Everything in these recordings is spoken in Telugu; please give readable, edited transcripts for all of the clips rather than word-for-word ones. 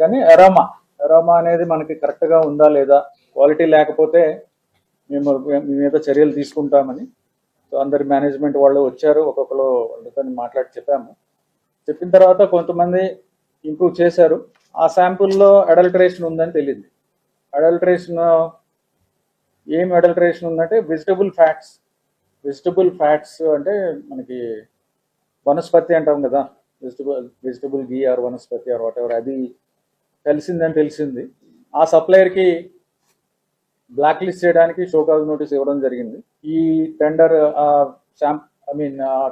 కానీ ఎరోమా అనేది మనకి కరెక్ట్ గా ఉందా లేదా, క్వాలిటీ లేకపోతే మేము మీ మీద చర్యలు తీసుకుంటామని. సో అందరి మేనేజ్మెంట్ వాళ్ళు వచ్చారు, ఒక్కొక్కరు వాళ్ళతో మాట్లాడి చెప్పిన తర్వాత కొంతమంది ఇంప్రూవ్ చేశారు. ఆ శాంపుల్లో అడల్టరేషన్ ఉందని తెలియదు. ఏం అడల్టరేషన్ ఉందంటే వెజిటబుల్ ఫ్యాట్స్ అంటే మనకి వనస్పతి అంటాం కదా, vegetable ghee or vanaspati or whatever, అది తెలిసింది. ఆ సప్లయర్కి బ్లాక్ లిస్ట్ చేయడానికి షోకాజ్ నోటీస్ ఇవ్వడం జరిగింది. ఈ టెండర్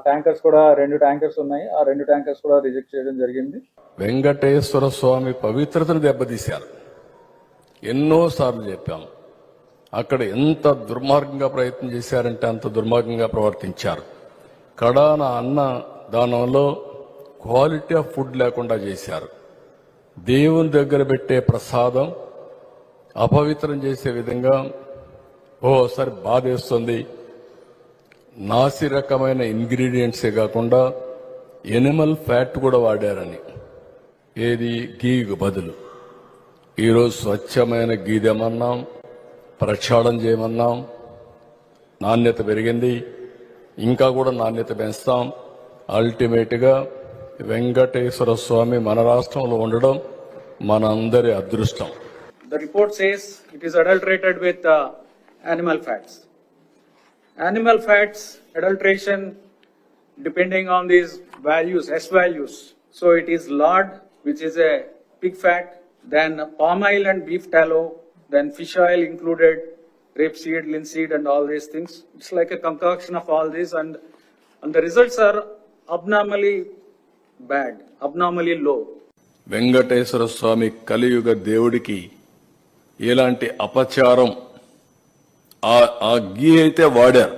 ట్యాంకర్స్ కూడా 2 ట్యాంకర్స్ ఉన్నాయి, ఆ 2 ట్యాంకర్స్ కూడా రిజెక్ట్ చేయడం జరిగింది. వెంకటేశ్వర స్వామి పవిత్రతను దెబ్బతీశారు. ఎన్నోసార్లు చెప్పాం, అక్కడ ఎంత దుర్మార్గంగా ప్రయత్నం చేశారంటే అంత దుర్మార్గంగా ప్రవర్తించారు. కడాన అన్న దానంలో క్వాలిటీ ఆఫ్ ఫుడ్ లేకుండా చేశారు. దేవుని దగ్గర పెట్టే ప్రసాదం అపవిత్రం చేసే విధంగా ఓసారి బాధేస్తుంది. నాసి రకమైన ఇంగ్రీడియంట్సే కాకుండా ఎనిమల్ ఫ్యాట్ కూడా వాడారని, ఏది గీకు బదులు. ఈరోజు స్వచ్ఛమైన గీ తెమన్నాం, ప్రక్షాళన చేయమన్నాం, నాణ్యత పెరిగింది, ఇంకా కూడా నాణ్యత పెంచుతాం. అల్టిమేట్గా వెంకటేశ్వర స్వామి మన రాష్ట్రంలో ఉండడం మనందరి అదృష్టం. The report says it is adulterated with animal fats. Animal fats adulteration depending on these values, S values. So it is lard, which is a pig fat, then palm oil and beef tallow, then fish oil included, rapeseed, linseed and all these things. It's like a concoction of all this, and the results are abnormally bad, abnormally low. Venkateswara స్వామి కలియుగ దేవుడికి ఎలాంటి అపచారం ఆ గీ అయితే వాడారు.